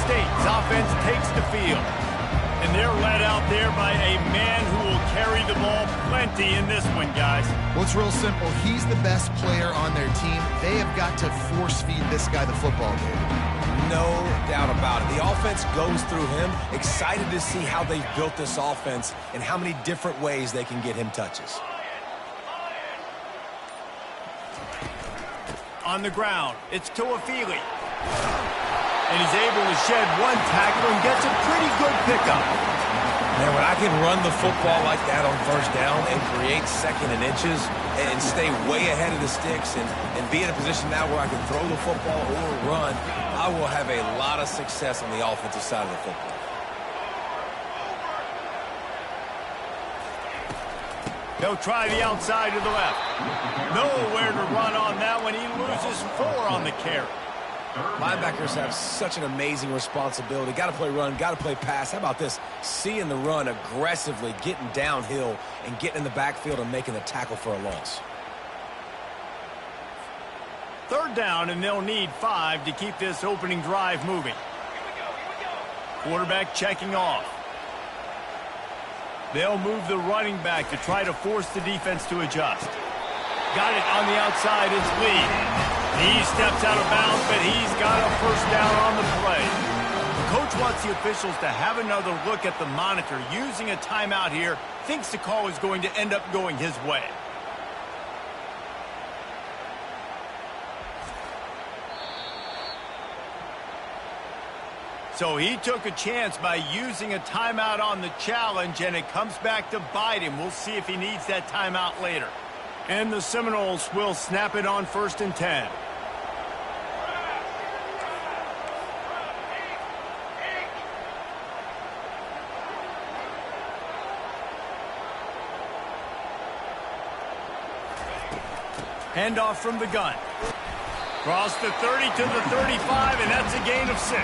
State's offense takes the field. And they're led out there by a man who will carry the ball plenty in this one, guys. Well, it's real simple. He's the best player on their team. They have got to force-feed this guy the football, David. No doubt about it. The offense goes through him. Excited to see how they've built this offense and how many different ways they can get him touches. On the ground, it's Tuafili. And he's able to shed one tackle and gets a pretty good pickup. Man, when I can run the football like that on first down and create second and inches and stay way ahead of the sticks and be in a position now where I can throw the football or run, I will have a lot of success on the offensive side of the football. They'll try the outside to the left. Nowhere to run on that one. He loses 4 on the carry. Linebackers have such an amazing responsibility. Got to play run, got to play pass. How about this? Seeing the run aggressively, getting downhill, and getting in the backfield and making the tackle for a loss. 3rd down, and they'll need 5 to keep this opening drive moving. Quarterback checking off. They'll move the running back to try to force the defense to adjust. Got it on the outside. It's Lee. He steps out of bounds, but he's got a first down on the play. The coach wants the officials to have another look at the monitor. Using a timeout here, thinks the call is going to end up going his way. So he took a chance by using a timeout on the challenge, and it comes back to bite him. We'll see if he needs that timeout later. And the Seminoles will snap it on 1st and 10. Handoff from the gun. Cross the 30 to the 35, and that's a gain of 6.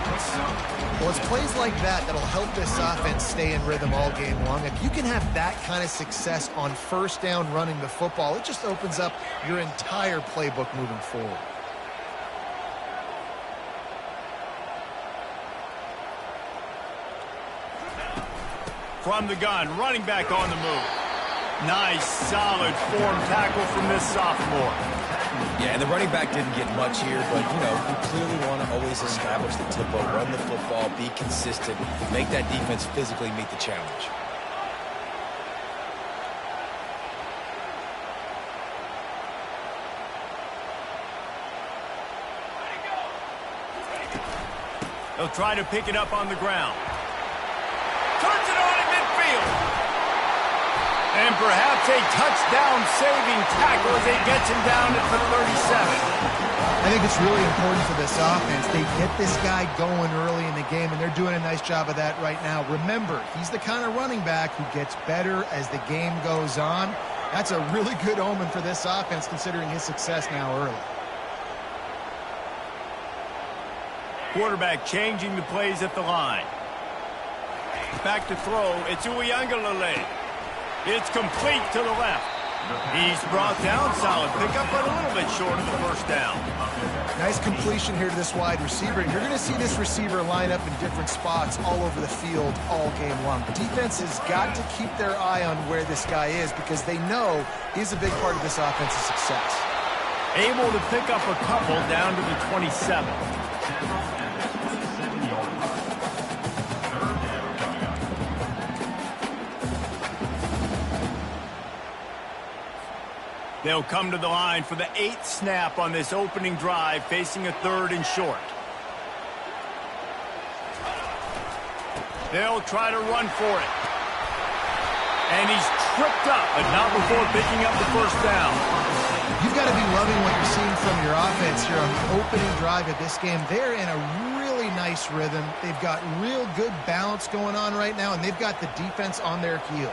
Well, it's plays like that that'll help this offense stay in rhythm all game long. If you can have that kind of success on first down running the football, it just opens up your entire playbook moving forward. From the gun, running back on the move. Nice, solid form tackle from this sophomore. Yeah, and the running back didn't get much here, but, you know, you clearly want to always establish the tempo, run the football, be consistent, make that defense physically meet the challenge. They'll try to pick it up on the ground. Turns it on in midfield. And perhaps a touchdown-saving tackle as he gets him down at the 37. I think it's really important for this offense. They get this guy going early in the game, and they're doing a nice job of that right now. Remember, he's the kind of running back who gets better as the game goes on. That's a really good omen for this offense, considering his success now early. Quarterback changing the plays at the line. Back to throw. It's Uiagalelei. It's complete to the left. He's brought down. Solid pickup, but a little bit short of the first down. Nice completion here to this wide receiver. You're going to see this receiver line up in different spots all over the field all game long. The defense has got to keep their eye on where this guy is because they know he's a big part of this offense's success. Able to pick up a couple down to the 27. They'll come to the line for the 8th snap on this opening drive, facing a 3rd and short. They'll try to run for it. And he's tripped up, but not before picking up the first down. You've got to be loving what you're seeing from your offense here on the opening drive of this game. They're in a really nice rhythm. They've got real good balance going on right now, and they've got the defense on their heels.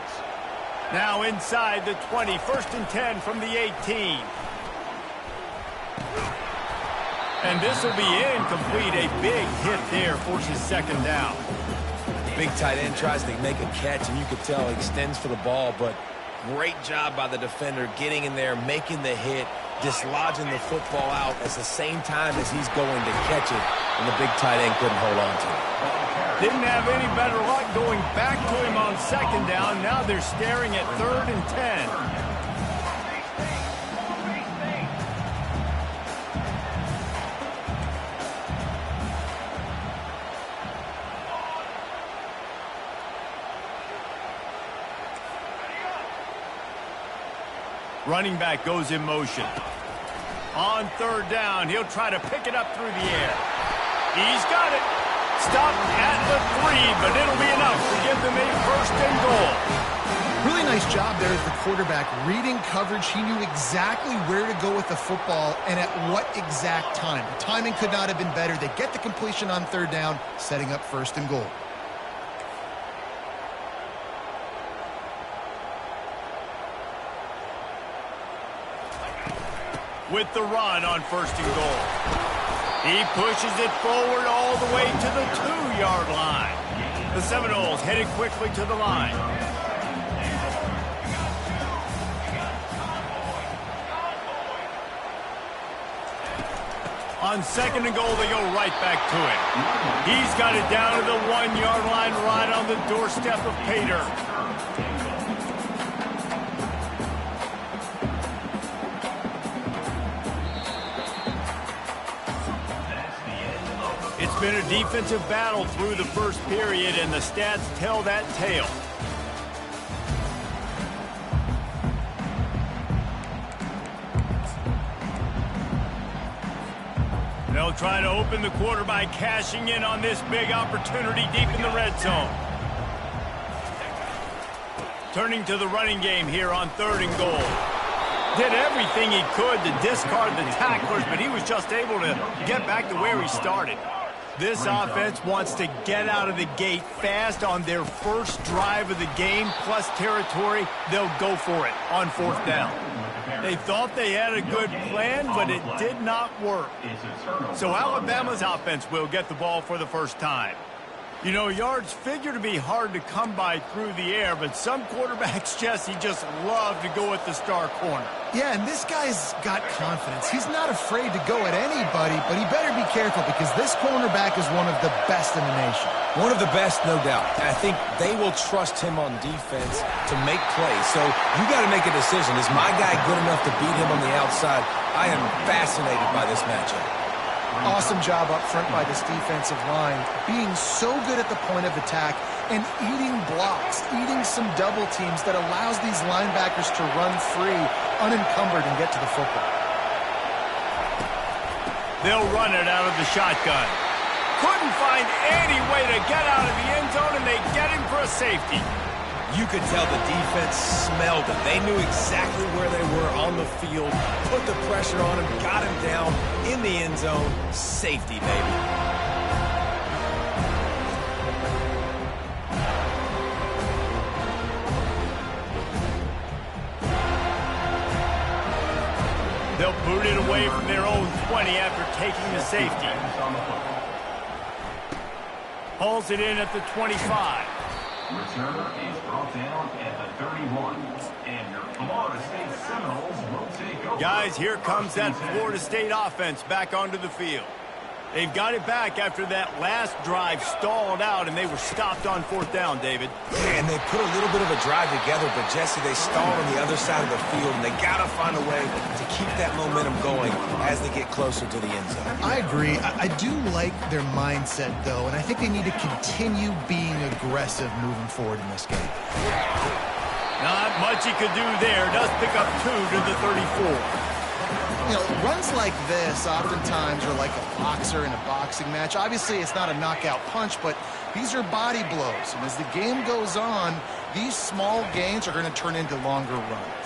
Now inside the 20, 1st and 10 from the 18. And this will be incomplete. A big hit there forces 2nd down. Big tight end tries to make a catch, and you could tell he extends for the ball, but great job by the defender getting in there, making the hit, dislodging the football out at the same time as he's going to catch it. and the big tight end couldn't hold on to it. Didn't have any better luck going back to him on second down. Now they're staring at 3rd and 10. Running back goes in motion. On 3rd down, he'll try to pick it up through the air. He's got it. Stopped at the 3, but it'll be enough to give them a 1st and goal. Really nice job there as the quarterback. Reading coverage, he knew exactly where to go with the football and at what exact time. The timing could not have been better. They get the completion on 3rd down, setting up 1st and goal. With the run on 1st and goal. He pushes it forward all the way to the 2-yard line. The Seminoles headed quickly to the line. On 2nd and goal, they go right back to him. He's got it down to the 1-yard line, right on the doorstep of Pater. It's been a defensive battle through the 1st period, and the stats tell that tale. They'll try to open the quarter by cashing in on this big opportunity deep in the red zone. Turning to the running game here on 3rd and goal. Did everything he could to discard the tacklers, but he was just able to get back to where he started. This offense wants to get out of the gate fast on their 1st drive of the game, plus territory. They'll go for it on 4th down. They thought they had a good plan, but it did not work. So Alabama's offense will get the ball for the 1st time. You know, yards figure to be hard to come by through the air, but some quarterbacks, Jesse, just love to go at the star corner. Yeah, and this guy's got confidence. He's not afraid to go at anybody, but he better be careful because this cornerback is one of the best in the nation. One of the best, no doubt. And I think they will trust him on defense to make plays. So you got to make a decision. Is my guy good enough to beat him on the outside? I am fascinated by this matchup. Awesome job up front by this defensive line, being so good at the point of attack and eating blocks, eating some double teams that allows these linebackers to run free, unencumbered, and get to the football. They'll run it out of the shotgun. Couldn't find any way to get out of the end zone, and they get him for a safety. You could tell the defense smelled it. They knew exactly where they were on the field, put the pressure on him, got him down in the end zone. Safety, baby. They'll boot it away from their own 20 after taking the safety. Hauls it in at the 25. Returner is brought down at the 31, and your Florida State Seminoles will take over. Guys, here comes that Florida State offense back onto the field. They've got it back after that last drive stalled out, and they were stopped on 4th down, David. And they put a little bit of a drive together, but, Jesse, they stalled on the other side of the field, and they got to find a way to keep that momentum going as they get closer to the end zone. I agree. I do like their mindset, though, and I think they need to continue being aggressive moving forward in this game. Not much he could do there. Does pick up 2 to the 34. You know, runs like this oftentimes are like a boxer in a boxing match. Obviously, it's not a knockout punch, but these are body blows. And as the game goes on, these small gains are going to turn into longer runs.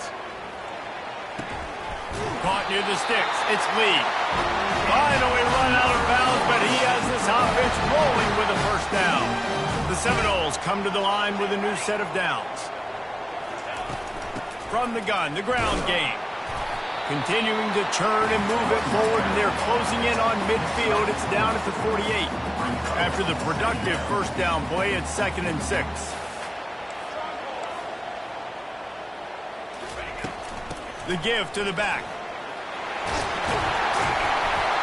Caught near the sticks. It's Lee. Finally run out of bounds, but he has this offense rolling with a 1st down. The Seminoles come to the line with a new set of downs. From the gun, the ground game. Continuing to churn and move it forward, and they're closing in on midfield. It's down at the 48. After the productive 1st down play, it's 2nd and 6. The give to the back.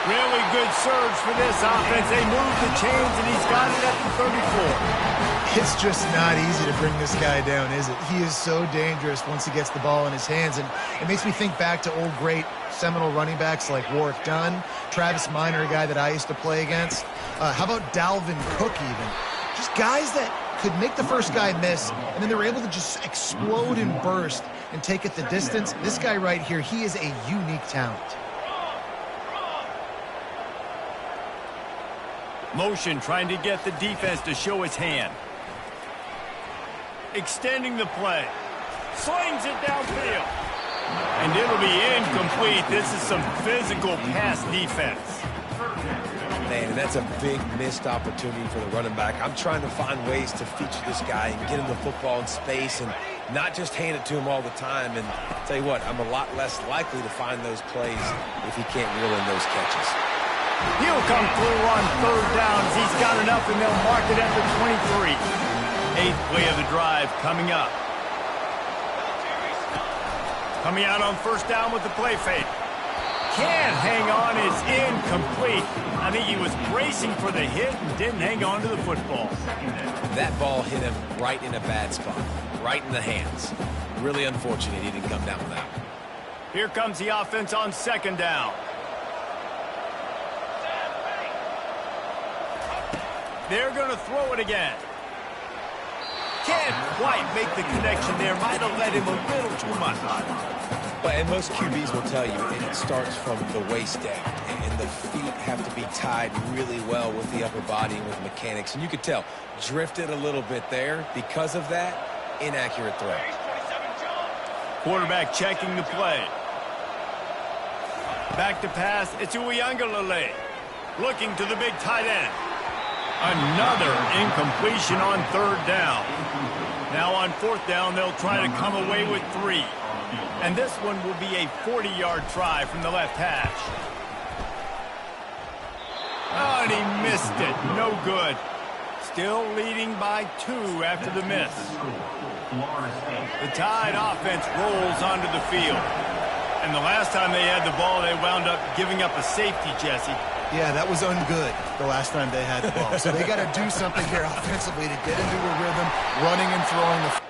Really good surge for this offense. They move the chains, and he's got it at the 34. It's just not easy to bring this guy down, is it? He is so dangerous once he gets the ball in his hands, and it makes me think back to old great Seminole running backs like Warwick Dunn, Travis Minor, a guy that I used to play against. How about Dalvin Cook even? Just guys that could make the first guy miss, and then they were able to just explode and burst and take it the distance. This guy right here, he is a unique talent. Motion trying to get the defense to show his hand. Extending the play. Slings it downfield. And it'll be incomplete. This is some physical pass defense. Man, and that's a big missed opportunity for the running back. I'm trying to find ways to feature this guy and get him the football in space and not just hand it to him all the time. And I'll tell you what, I'm a lot less likely to find those plays if he can't reel in those catches. He'll come through on third down as he's got enough, and they'll mark it at the 23. Eighth play of the drive coming up. Coming out on first down with the play fake. Can't hang on, it's incomplete. I think he was bracing for the hit and didn't hang on to the football. That ball hit him right in a bad spot, right in the hands. Really unfortunate he didn't come down with that. Here comes the offense on second down. They're going to throw it again. Can't quite make the connection there. Might have let him a little too much. And most QBs will tell you it starts from the waist down, and the feet have to be tied really well with the upper body and with mechanics. And you could tell, drifted a little bit there. Because of that, inaccurate throw. Quarterback checking the play. Back to pass. It's Uiagalelei. Looking to the big tight end. Another incompletion on third down. Now on fourth down, they'll try to come away with 3. And this one will be a 40-yard try from the left hash. Oh, and he missed it. No good. Still leading by 2 after the miss. The Tide offense rolls onto the field. And the last time they had the ball, they wound up giving up a safety, Jesse. Yeah, that was ungood the last time they had the ball. So they got to do something here offensively to get into a rhythm, running and throwing the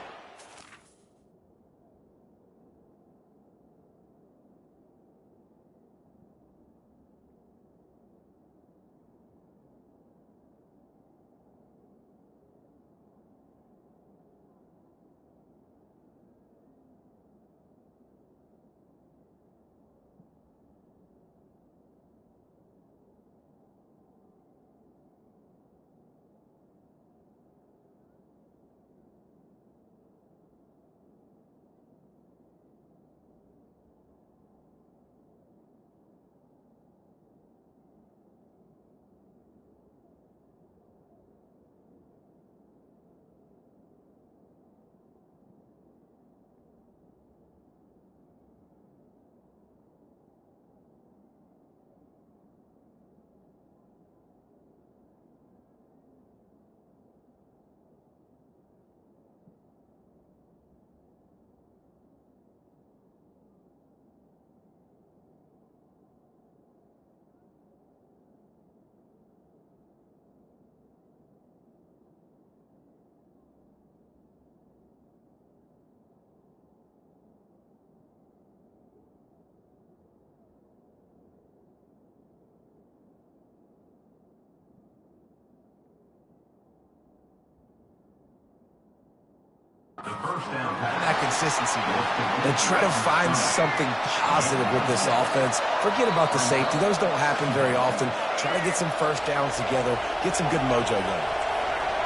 That consistency, and try to find something positive with this offense. Forget about the safety. Those don't happen very often. Try to get some first downs together. Get some good mojo going.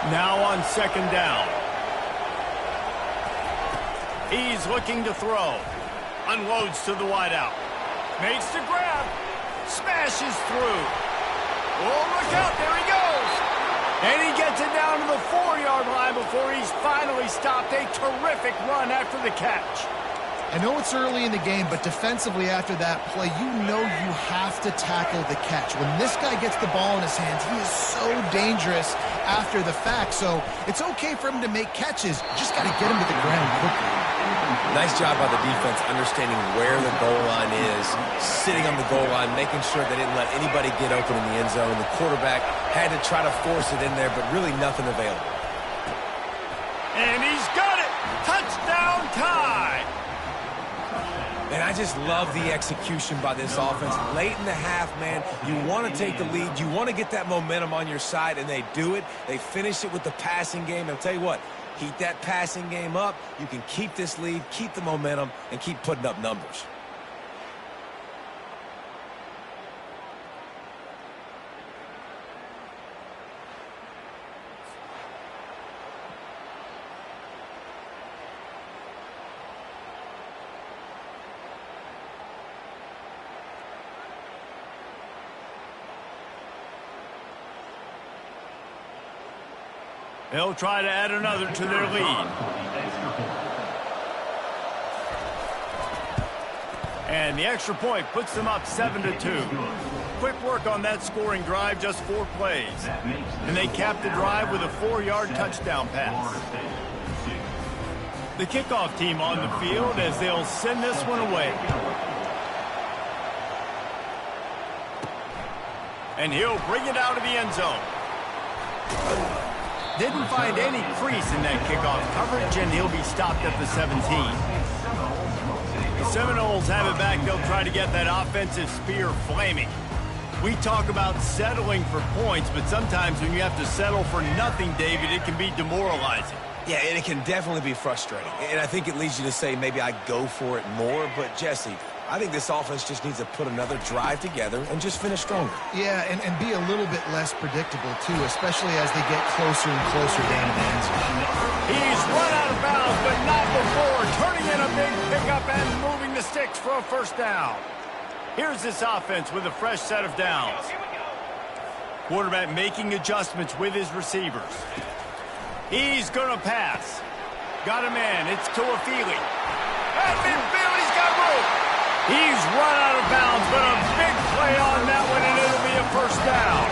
Now on second down. He's looking to throw. Unloads to the wideout. Makes the grab. Smashes through. Oh, look out. There he goes. And he gets it down to the 4-yard line before he's finally stopped. A terrific run after the catch. I know it's early in the game, but defensively after that play, you know you have to tackle the catch. When this guy gets the ball in his hands, he is so dangerous, after the fact, so it's okay for him to make catches. Just got to get him to the ground quickly. Nice job by the defense understanding where the goal line is, sitting on the goal line, making sure they didn't let anybody get open in the end zone. The quarterback had to try to force it in there, but really nothing available. And he's got it! Touchdown tie! And I just love the execution by this offense. Late in the half, man, you want to take the lead. You want to get that momentum on your side, and they do it. They finish it with the passing game. And I'll tell you what, keep that passing game up. You can keep this lead, keep the momentum, and keep putting up numbers. They'll try to add another to their lead. And the extra point puts them up 7-2. Quick work on that scoring drive, just 4 plays. And they cap the drive with a 4-yard touchdown pass. The kickoff team on the field as they'll send this one away. And he'll bring it out of the end zone. Didn't find any crease in that kickoff coverage, and he'll be stopped at the 17. The Seminoles have it back. They'll try to get that offensive spear flaming. We talk about settling for points, but sometimes when you have to settle for nothing, David, it can be demoralizing. Yeah, and it can definitely be frustrating. And I think it leads you to say maybe I go for it more. But, Jesse, I think this offense just needs to put another drive together and just finish stronger. Yeah, and be a little bit less predictable, too, especially as they get closer and closer down to the end zone. He's run out of bounds, but not before. Turning in a big pickup and moving the sticks for a first down. Here's this offense with a fresh set of downs. Quarterback making adjustments with his receivers. He's going to pass. Got a man. It's Toafili. And Feely's got room. He's run out of bounds, but a big play on that one, and it'll be a first down.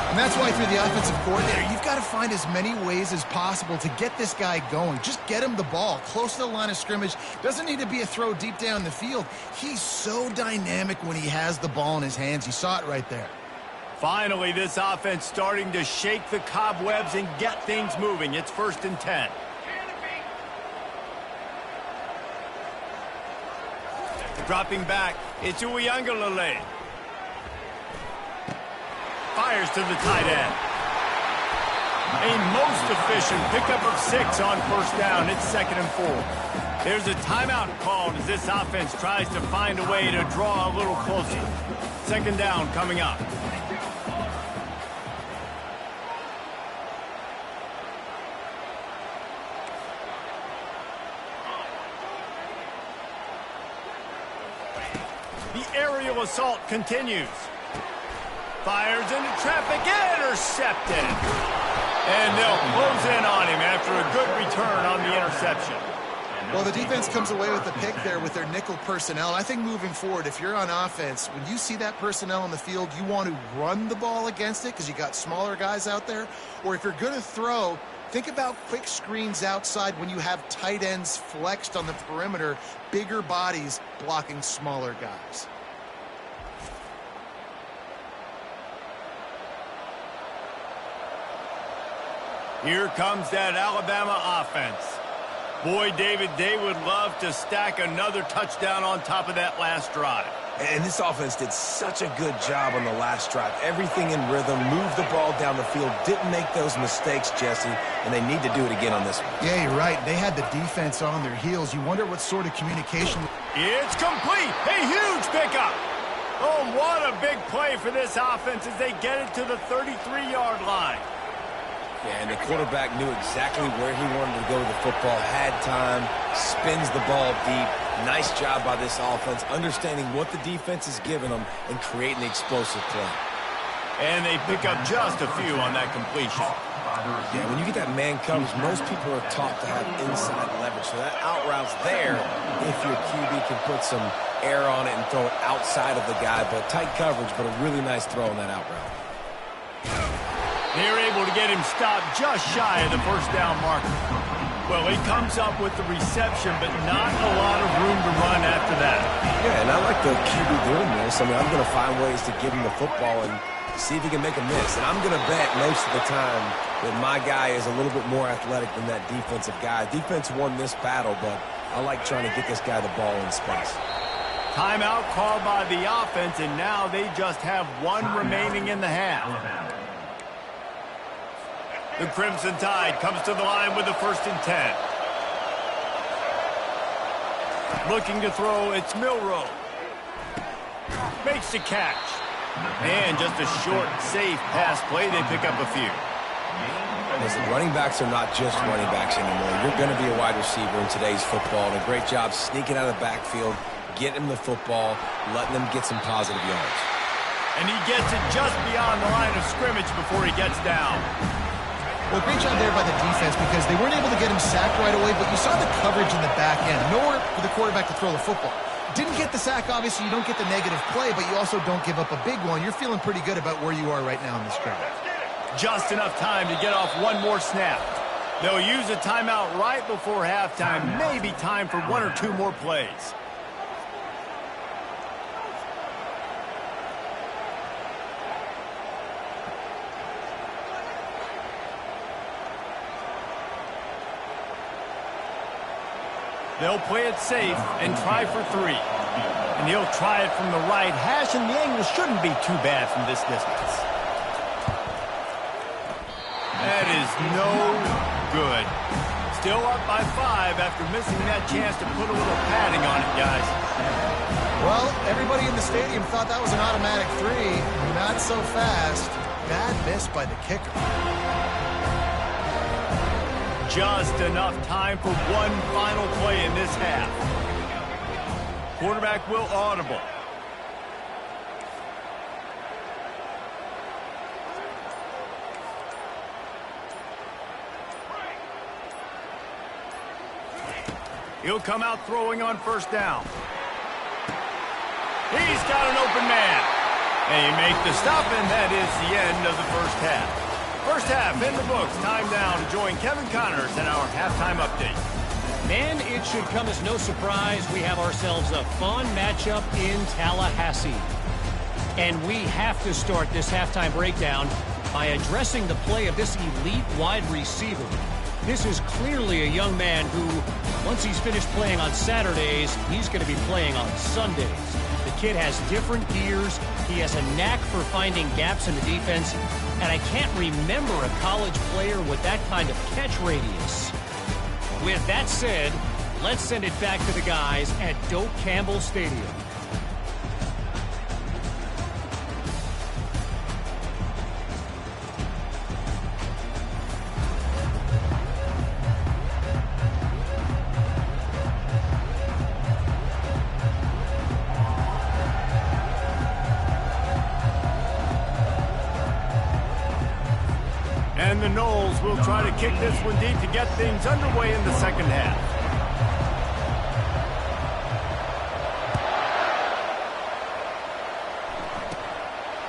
And that's why through the offensive coordinator, you've got to find as many ways as possible to get this guy going. Just get him the ball close to the line of scrimmage. Doesn't need to be a throw deep down the field. He's so dynamic when he has the ball in his hands. You saw it right there. Finally, this offense starting to shake the cobwebs and get things moving. It's 1st and 10. Dropping back, it's Uiagalelei. Fires to the tight end. A most efficient pickup of 6 on first down. It's 2nd and 4. There's a timeout called as this offense tries to find a way to draw a little closer. 2nd down coming up. The aerial assault continues. Fires into traffic, intercepted. And they'll close in on him after a good return on the interception. Well, the defense comes away with the pick there with their nickel personnel. I think moving forward, if you're on offense, when you see that personnel on the field, you want to run the ball against it because you got smaller guys out there. Or if you're going to throw, think about quick screens outside when you have tight ends flexed on the perimeter, bigger bodies blocking smaller guys. Here comes that Alabama offense. Boy, David, they would love to stack another touchdown on top of that last drive. And this offense did such a good job on the last drive. Everything in rhythm, moved the ball down the field, didn't make those mistakes, Jesse, and they need to do it again on this one. Yeah, you're right. They had the defense on their heels. You wonder what sort of communication. It's complete. A huge pickup. Oh, what a big play for this offense as they get it to the 33-yard line. Yeah, and the quarterback knew exactly where he wanted to go with the football, had time, spins the ball deep. Nice job by this offense, understanding what the defense is giving them and creating the explosive play. And they pick up just a few on that completion. Yeah, when you get that man coverage, most people are taught to have inside leverage. So that out route's there if your QB can put some air on it and throw it outside of the guy. But tight coverage, but a really nice throw on that out route. They're able to get him stopped just shy of the first down marker. Well, he comes up with the reception, but not a lot of room to run after that. Yeah, and I like the QB doing this. I mean, I'm going to find ways to give him the football and see if he can make a miss. And I'm going to bet most of the time that my guy is a little bit more athletic than that defensive guy. Defense won this battle, but I like trying to get this guy the ball in space. Timeout called by the offense, and now they just have one remaining in the half. The Crimson Tide comes to the line with the 1st and 10. Looking to throw, it's Milroe. Makes the catch. And just a short, safe pass play. They pick up a few. Listen, running backs are not just running backs anymore. You're going to be a wide receiver in today's football. And a great job sneaking out of the backfield, getting him the football, letting them get some positive yards. And he gets it just beyond the line of scrimmage before he gets down. Well, great job there by the defense because they weren't able to get him sacked right away, but you saw the coverage in the back end. Nowhere for the quarterback to throw the football. Didn't get the sack, obviously. You don't get the negative play, but you also don't give up a big one. You're feeling pretty good about where you are right now in this drive. Just enough time to get off one more snap. They'll use a timeout right before halftime. Maybe time for 1 or 2 more plays. They'll play it safe and try for 3. And he'll try it from the right hash, and the angle shouldn't be too bad from this distance. That is no good. Still up by 5 after missing that chance to put a little padding on it, guys. Well, everybody in the stadium thought that was an automatic 3. Not so fast. Bad miss by the kicker. Just enough time for one final play in this half. Quarterback will audible. He'll come out throwing on 1st down. He's got an open man. They make the stop, and that is the end of the first half. First half in the books. Time now to join Kevin Connors in our halftime update. Man, it should come as no surprise we have ourselves a fun matchup in Tallahassee. And we have to start this halftime breakdown by addressing the play of this elite wide receiver. This is clearly a young man who, once he's finished playing on Saturdays, he's going to be playing on Sundays. The kid has different gears. He has a knack for finding gaps in the defense. And I can't remember a college player with that kind of catch radius. With that said, let's send it back to the guys at Doak Campbell Stadium. And the Noles will try to kick this one deep to get things underway in the second half.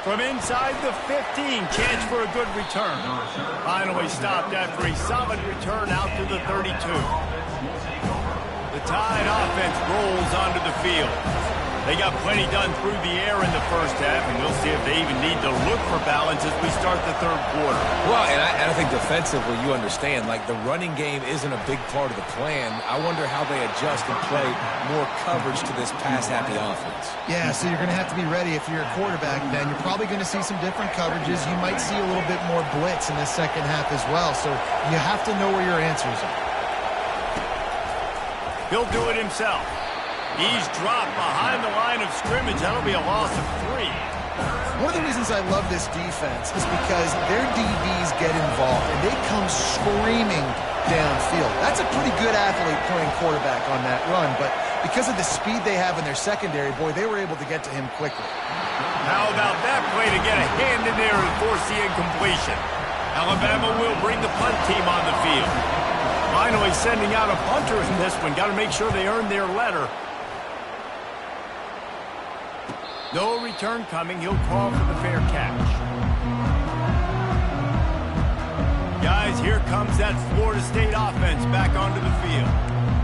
From inside the 15, chance for a good return. Finally stopped after a solid return out to the 32. The Tide offense rolls onto the field. They got plenty done through the air in the first half, and we'll see if they even need to look for balance as we start the third quarter. Well, and I think defensively, you understand, like the running game isn't a big part of the plan. I wonder how they adjust and play more coverage to this pass-happy offense. Yeah, so you're going to have to be ready if you're a quarterback, Ben. You're probably going to see some different coverages. You might see a little bit more blitz in the second half as well, so you have to know where your answers are. He'll do it himself. He's dropped behind the line of scrimmage. That'll be a loss of 3. One of the reasons I love this defense is because their DBs get involved, and they come screaming downfield. That's a pretty good athlete playing quarterback on that run, but because of the speed they have in their secondary, boy, they were able to get to him quickly. How about that play to get a hand in there and force the incompletion? Alabama will bring the punt team on the field. Finally sending out a punter in this one. Got to make sure they earn their letter. No return coming. He'll call for the fair catch. here comes that Florida State offense back onto the field.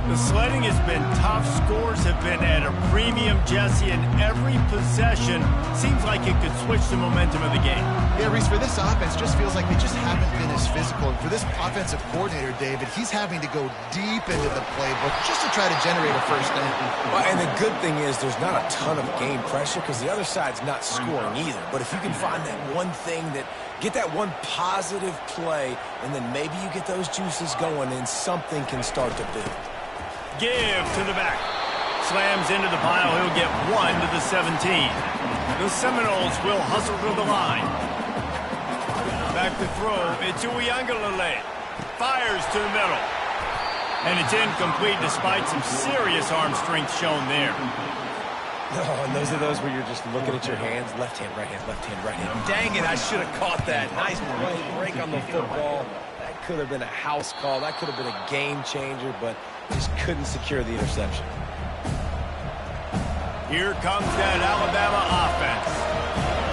The sledding has been tough. Scores have been at a premium, Jesse, and every possession seems like it could switch the momentum of the game. Yeah, Reese, for this offense, just feels like they just haven't been as physical. And for this offensive coordinator, David, he's having to go deep into the playbook just to try to generate a first down. Well, and the good thing is there's not a ton of game pressure because the other side's not scoring either. But if you can find that one thing get that one positive play, and then maybe you get those juices going and something can start to build. Give to the back. Slams into the pile. He'll get 1 to the 17. The Seminoles will hustle to the line. Back to throw. It's Uiagalelei. Fires to the middle. And it's incomplete despite some serious arm strength shown there. Oh, and those are those where you're just looking at your hands. Left hand, right hand, left hand, right hand. Dang it, I should have caught that. Nice play, break on the football. That could have been a house call. That could have been a game changer, but just couldn't secure the interception. Here comes that Alabama offense.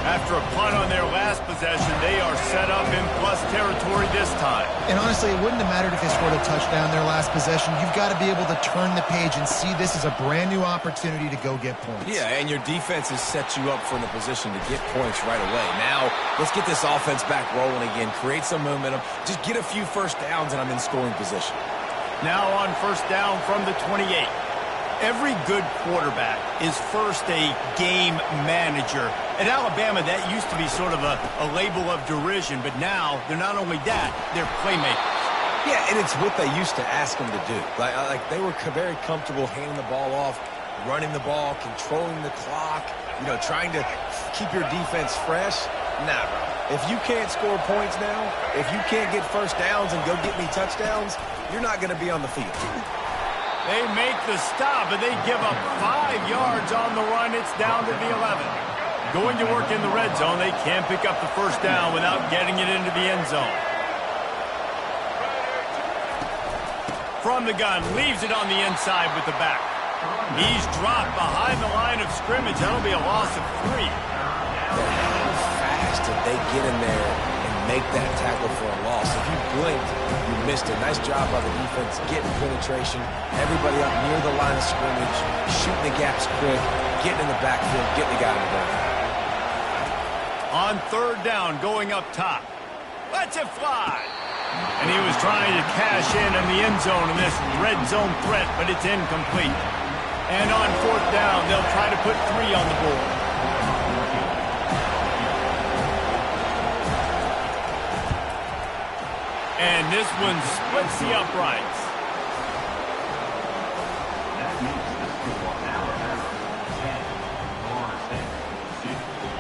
After a punt on their last possession, they are set up in plus territory this time. And honestly, it wouldn't have mattered if they scored a touchdown their last possession. You've got to be able to turn the page and see this as a brand new opportunity to go get points. Yeah, and your defense has set you up for the position to get points right away. Now, let's get this offense back rolling again, create some momentum, just get a few first downs, and I'm in scoring position. Now on first down from the 28. Every good quarterback is first a game manager. At Alabama, that used to be sort of a label of derision, but now they're not only that, they're playmakers. Yeah, and it's what they used to ask them to do. Like they were very comfortable handing the ball off, running the ball, controlling the clock, trying to keep your defense fresh. Nah, bro. If you can't score points now, if you can't get first downs and go get me touchdowns, you're not going to be on the field. They make the stop, and they give up 5 yards on the run. It's down to the 11. Going to work in the red zone. They can't pick up the first down without getting it into the end zone. From the gun, leaves it on the inside with the back. He's dropped behind the line of scrimmage. That'll be a loss of 3. How fast did they get in there and make that tackle for a loss? If you blinked, you missed it. Nice job by the defense getting penetration. Everybody up near the line of scrimmage, shooting the gaps quick, getting in the backfield, getting the guy in the ball. On third down, going up top. Lets it fly. And he was trying to cash in the end zone in this red zone threat, but it's incomplete. And on fourth down, they'll try to put 3 on the board. And this one splits the uprights. That makes the score Alabama 10, Florida State 6.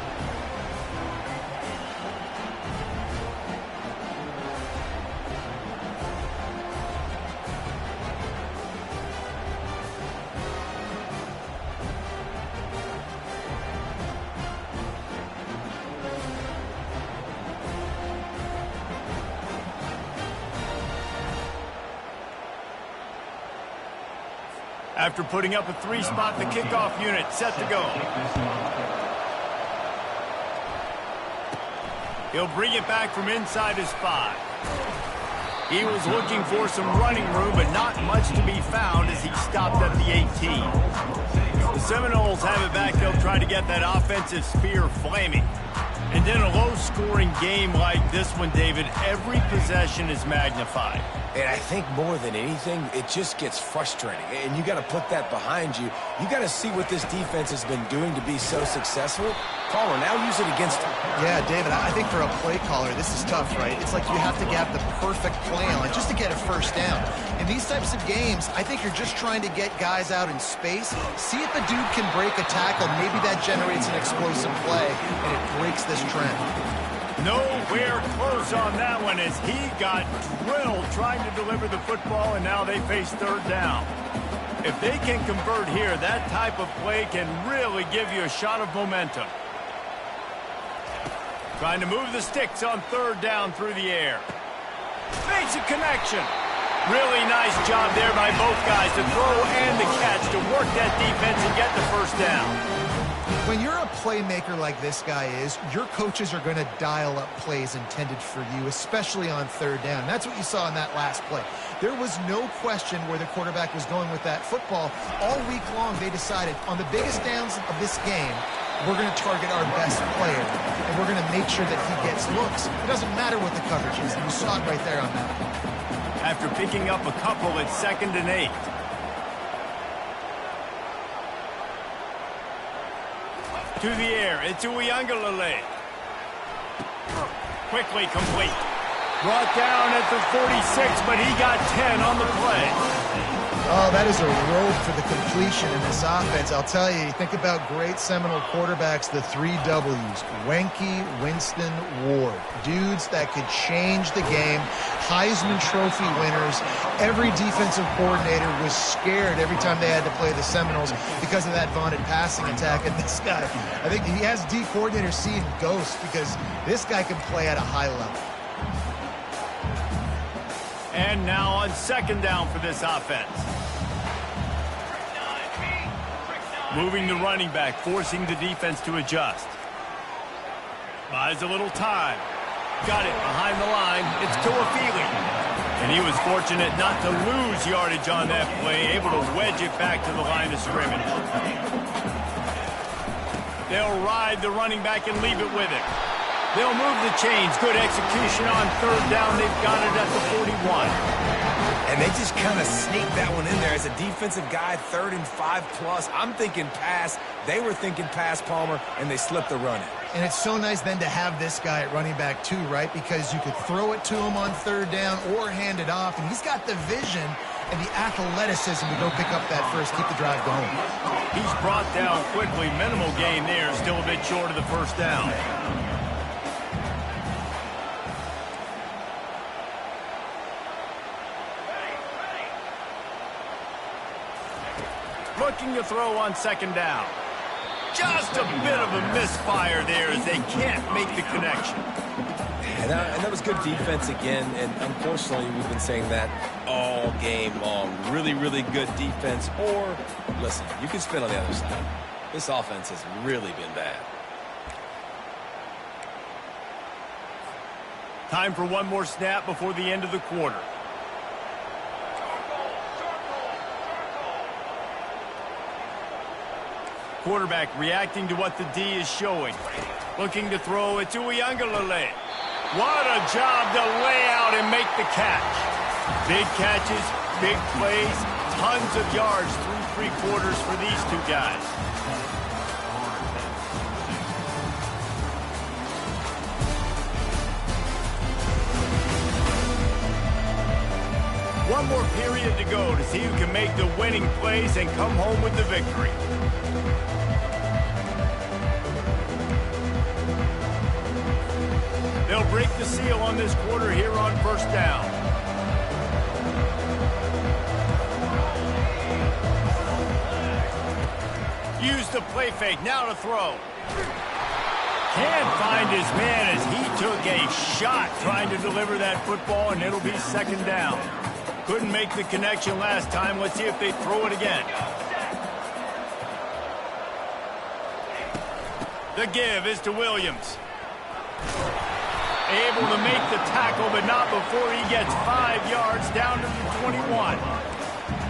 After putting up a 3-spot, the kickoff unit set to go. He'll bring it back from inside his 5. He was looking for some running room, but not much to be found as he stopped at the 18. The Seminoles have it back. They'll try to get that offensive spear flaming. And in a low-scoring game like this one, David, every possession is magnified. And I think more than anything, it just gets frustrating. And you got to put that behind you. You got to see what this defense has been doing to be so successful. Caller, now use it against them. Yeah, David, I think for a play caller, this is tough, right? It's like you have to have the perfect play on it just to get a first down. In these types of games, I think you're just trying to get guys out in space, see if a dude can break a tackle. Maybe that generates an explosive play, and it breaks this trend. Nowhere close on that one as he got drilled trying to deliver the football, and now they face third down. If they can convert here, that type of play can really give you a shot of momentum. Trying to move the sticks on third down through the air. Makes a connection. Really nice job there by both guys to throw and to catch, to work that defense and get the first down. When you're a playmaker like this guy is, your coaches are going to dial up plays intended for you, especially on third down. That's what you saw in that last play. There was no question where the quarterback was going with that football. All week long, they decided on the biggest downs of this game, we're going to target our best player, and we're going to make sure that he gets looks. It doesn't matter what the coverage is. You saw it right there on that. After picking up a couple at 2nd and 8. To the air, it's Uiagalelei. Quickly complete. Brought down at the 46, but he got 10 on the play. Oh, that is a rope for the completion in this offense. I'll tell you, think about great Seminole quarterbacks, the 3 W's. Wenke, Winston, Ward. Dudes that could change the game. Heisman Trophy winners. Every defensive coordinator was scared every time they had to play the Seminoles because of that vaunted passing attack. And this guy, I think he has D coordinators seeing ghosts because this guy can play at a high level. And now on 2nd down for this offense. Moving the running back, forcing the defense to adjust. Buys a little time. Got it behind the line. It's Tuafili. And he was fortunate not to lose yardage on that play, able to wedge it back to the line of scrimmage. They'll ride the running back and leave it with it. They'll move the chains. Good execution on 3rd down. They've got it at the 41. And they just kind of sneaked that one in there as a defensive guy, 3rd and 5+. I'm thinking pass. They were thinking pass, Palmer, and they slipped the run in. And it's so nice then to have this guy at running back too, right? Because you could throw it to him on 3rd down or hand it off. And he's got the vision and the athleticism to go pick up that first, keep the drive going. He's brought down quickly. Minimal gain there. Still a bit short of the 1st down. Looking to throw on 2nd down. Just a bit of a misfire there as they can't make the connection. And that was good defense again, and unfortunately we've been saying that all game long. Really, really good defense. Or, listen, you can spin on the other side. This offense has really been bad. Time for one more snap before the end of the quarter. Quarterback reacting to what the D is showing. Looking to throw it to Uiagalelei. What a job to lay out and make the catch. Big catches, big plays, tons of yards through 3 quarters for these 2 guys. One more period to go to see who can make the winning plays and come home with the victory. They'll break the seal on this quarter here on 1st down. Use the play fake, now to throw. Can't find his man as he took a shot trying to deliver that football, and it'll be 2nd down. Couldn't make the connection last time. Let's see if they throw it again. The give is to Williams. Able to make the tackle, but not before he gets 5 yards down to the 21.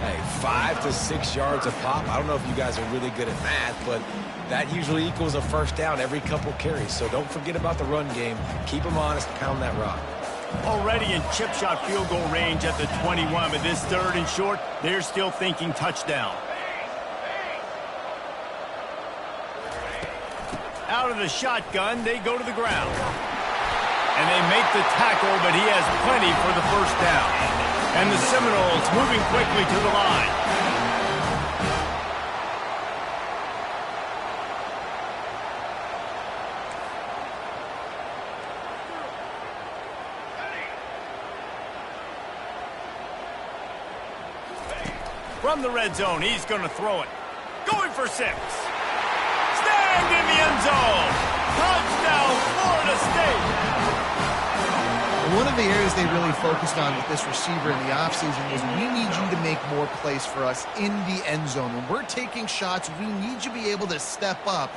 Hey, 5 to 6 yards a pop. I don't know if you guys are really good at math, but that usually equals a 1st down every couple carries. So don't forget about the run game. Keep them honest, pound that rock. Already in chip shot field goal range at the 21, but this 3rd and short, they're still thinking touchdown. Out of the shotgun, they go to the ground. And they make the tackle, but he has plenty for the 1st down. And the Seminoles moving quickly to the line. From the red zone, he's going to throw it. Going for 6. Snagged in the end zone. Touchdown, Florida State. One of the areas they really focused on with this receiver in the offseason was we need you to make more plays for us in the end zone. When we're taking shots, we need you to be able to step up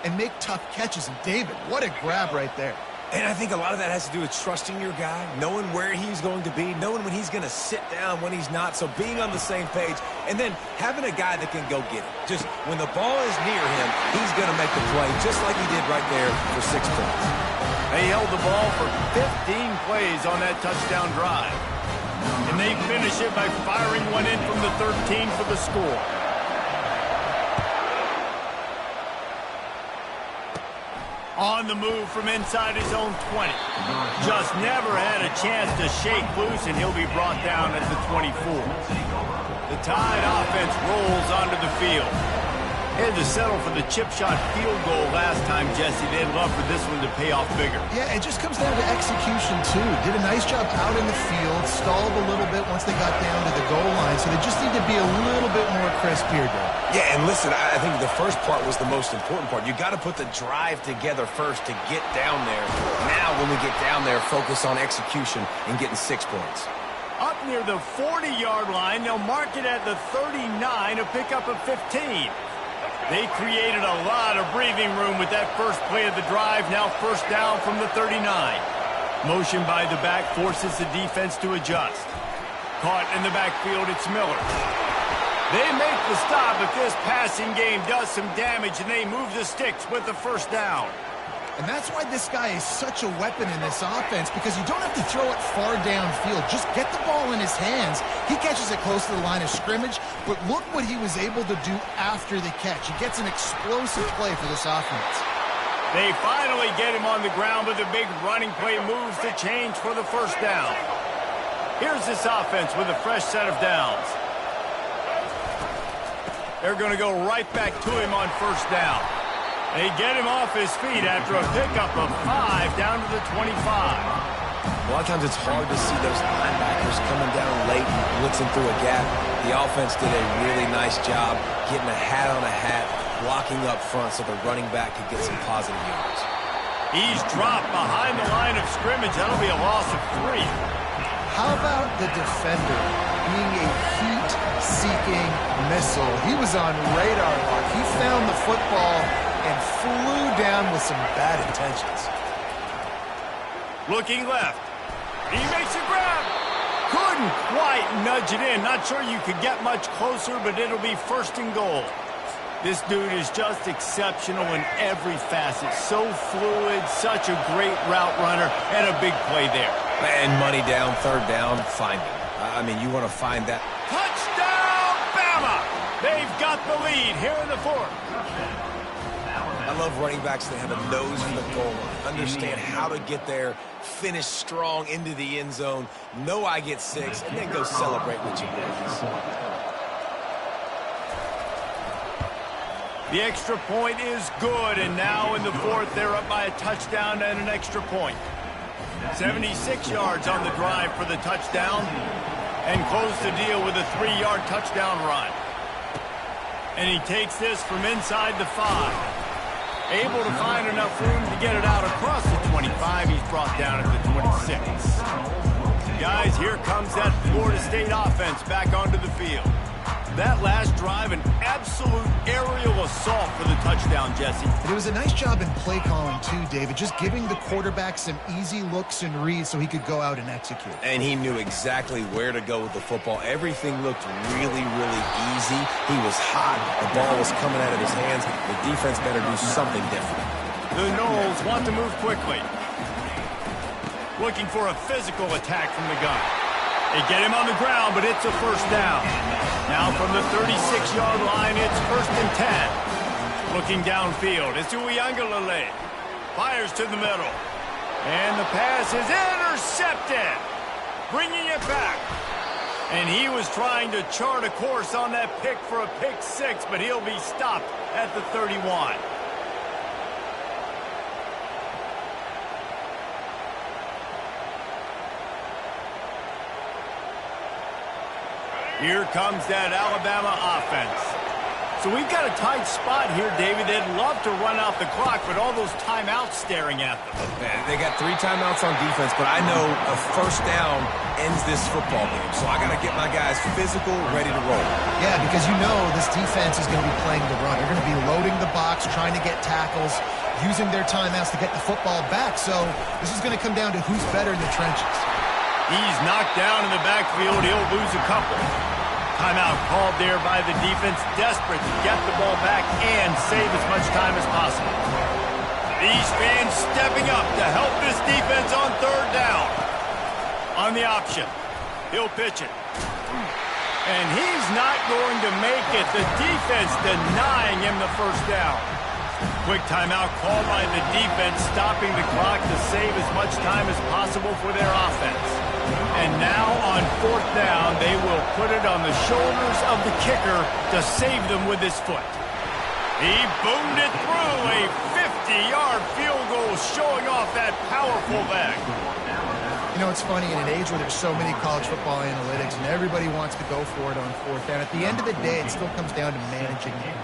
and make tough catches. And David, what a grab right there. And I think a lot of that has to do with trusting your guy, knowing where he's going to be, knowing when he's going to sit down, when he's not, so being on the same page, and then having a guy that can go get it. Just when the ball is near him, he's going to make the play, just like he did right there for 6 points. They held the ball for 15 plays on that touchdown drive. And they finish it by firing one in from the 13 for the score. On the move from inside his own 20. Just never had a chance to shake loose, and he'll be brought down at the 24. The Tide offense rolls onto the field. They had to settle for the chip shot field goal last time, Jesse. They'd love for this one to pay off bigger. Yeah, it just comes down to execution, too. Did a nice job out in the field, stalled a little bit once they got down to the goal line, so they just need to be a little bit more crisp here, Dave. Yeah, and listen, I think the first part was the most important part. You got to put the drive together first to get down there. Now, when we get down there, focus on execution and getting 6 points. Up near the 40-yard line, they'll mark it at the 39, a pickup of 15. They created a lot of breathing room with that first play of the drive, now first down from the 39. Motion by the back forces the defense to adjust. Caught in the backfield, it's Miller. They make the stop, but this passing game does some damage, and they move the sticks with the first down. And that's why this guy is such a weapon in this offense, because you don't have to throw it far downfield. Just get the ball in his hands. He catches it close to the line of scrimmage, but look what he was able to do after the catch. He gets an explosive play for this offense. They finally get him on the ground, but the big running play moves the change for the first down. Here's this offense with a fresh set of downs. They're going to go right back to him on first down. They get him off his feet after a pickup of 5 down to the 25. A lot of times it's hard to see those linebackers coming down late and blitzing through a gap. The offense did a really nice job getting a hat on a hat, blocking up front so the running back could get some positive yards. He's dropped behind the line of scrimmage. That'll be a loss of 3. How about the defender being a heat-seeking missile? He was on radar lock. He found the football and flew down with some bad intentions. Looking left. He makes a grab. Couldn't quite nudge it in. Not sure you could get much closer, but it'll be first and goal. This dude is just exceptional in every facet. So fluid, such a great route runner, and a big play there. And money down, third down, find it. I mean, you want to find that. Touchdown, BAMA! They've got the lead here in the fourth. I love running backs that have a nose for the goal line, understand how to get there, finish strong into the end zone, know I get 6, and then go celebrate with your boys. The extra point is good, and now in the fourth, they're up by a touchdown and an extra point. 76 yards on the drive for the touchdown, and close the deal with a 3-yard touchdown run. And he takes this from inside the 5. Able to find enough room to get it out across the 25. He's brought down at the 26. Guys, here comes that Florida State offense back onto the field. That last drive, an absolute aerial assault for the touchdown, Jesse. It was a nice job in play calling, too, David. Just giving the quarterback some easy looks and reads so he could go out and execute. And he knew exactly where to go with the football. Everything looked really, really easy. He was hot. The ball was coming out of his hands. The defense better do something different. The Knowles want to move quickly. Looking for a physical attack from the gun. They get him on the ground, but it's a first down. Now from the 36-yard line, it's first and 10. Looking downfield, it's Uiagalelei. Fires to the middle. And the pass is intercepted. Bringing it back. And he was trying to chart a course on that pick for a pick 6, but he'll be stopped at the 31. Here comes that Alabama offense. So we've got a tight spot here, David. They'd love to run out the clock, but all those timeouts staring at them. Man, they got 3 timeouts on defense, but I know a first down ends this football game. So I got to get my guys physical, ready to roll. Yeah, because you know this defense is going to be playing the run. They're going to be loading the box, trying to get tackles, using their timeouts to get the football back. So this is going to come down to who's better in the trenches. He's knocked down in the backfield. He'll lose a couple. Timeout called there by the defense, desperate to get the ball back and save as much time as possible. These fans stepping up to help this defense on third down. On the option, he'll pitch it. And he's not going to make it. The defense denying him the first down. Quick timeout called by the defense, stopping the clock to save as much time as possible for their offense. And now on fourth down, they will put it on the shoulders of the kicker to save them with his foot. He boomed it through a 50-yard field goal, showing off that powerful leg. You know, it's funny, in an age where there's so many college football analytics and everybody wants to go for it on fourth down, at the end of the day, it still comes down to managing the game.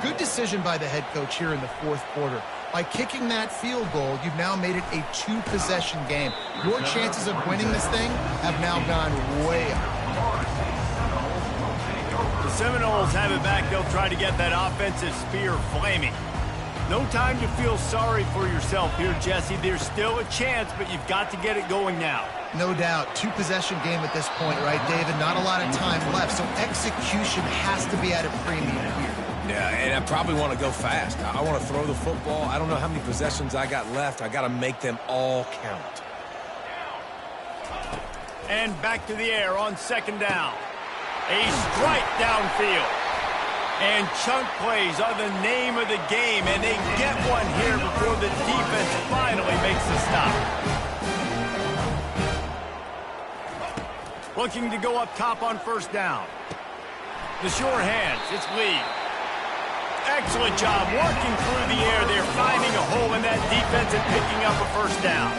Good decision by the head coach here in the fourth quarter. By kicking that field goal, you've now made it a 2-possession game. Your chances of winning this thing have now gone way up. The Seminoles have it back. They'll try to get that offensive spear flaming. No time to feel sorry for yourself here, Jesse. There's still a chance, but you've got to get it going now. No doubt. 2-possession game at this point, right, David? Not a lot of time left, so execution has to be at a premium here. Yeah, and I probably want to go fast. I want to throw the football. I don't know how many possessions I got left. I got to make them all count. And back to the air on second down. A strike downfield. And chunk plays are the name of the game, and they get one here before the defense finally makes the stop. Looking to go up top on first down. The sure hands, it's Lee. Excellent job working through the air. They're finding a hole in that defense and picking up a first down.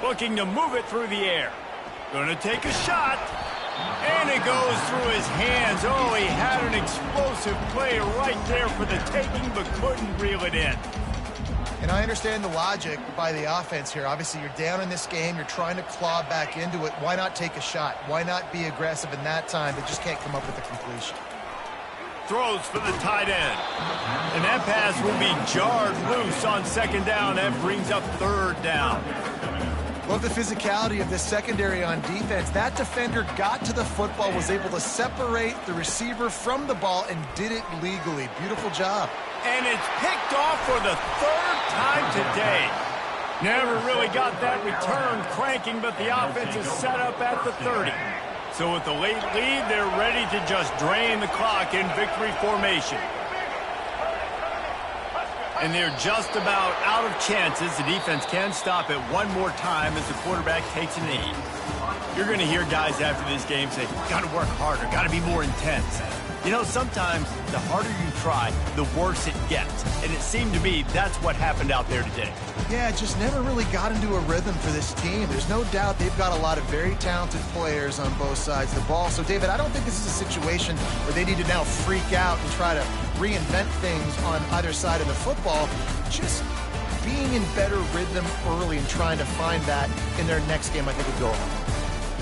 Looking to move it through the air. Going to take a shot. And it goes through his hands. Oh, he had an explosive play right there for the taking, but couldn't reel it in. And I understand the logic by the offense here. Obviously, you're down in this game. You're trying to claw back into it. Why not take a shot? Why not be aggressive in that time? They just can't come up with a completion. Throws for the tight end. And that pass will be jarred loose on second down. That brings up third down. Love the physicality of this secondary on defense. That defender got to the football, was able to separate the receiver from the ball, and did it legally. Beautiful job. And it's picked off for the third time today. Never really got that return cranking, but the offense is set up at the 30. So with the late lead, they're ready to just drain the clock in victory formation. And they're just about out of chances. The defense can stop it one more time as the quarterback takes a knee. You're going to hear guys after this game say, got to work harder, got to be more intense. You know, sometimes the harder you try, the worse it gets. And it seemed to me that's what happened out there today. Yeah, it just never really got into a rhythm for this team. There's no doubt they've got a lot of very talented players on both sides of the ball. So, David, I don't think this is a situation where they need to now freak out and try to reinvent things on either side of the football. Just being in better rhythm early and trying to find that in their next game, I think would go on.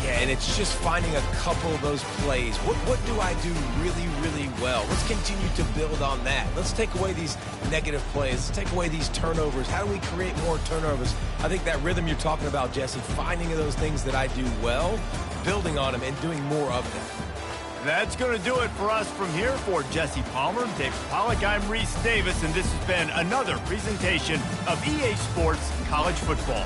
Yeah, and it's just finding a couple of those plays. What do I do really, really well? Let's continue to build on that. Let's take away these negative plays. Let's take away these turnovers. How do we create more turnovers? I think that rhythm you're talking about, Jesse, finding those things that I do well, building on them, and doing more of them. That's going to do it for us from here. For Jesse Palmer, Dave Pollack, I'm Reese Davis, and this has been another presentation of EA Sports College Football.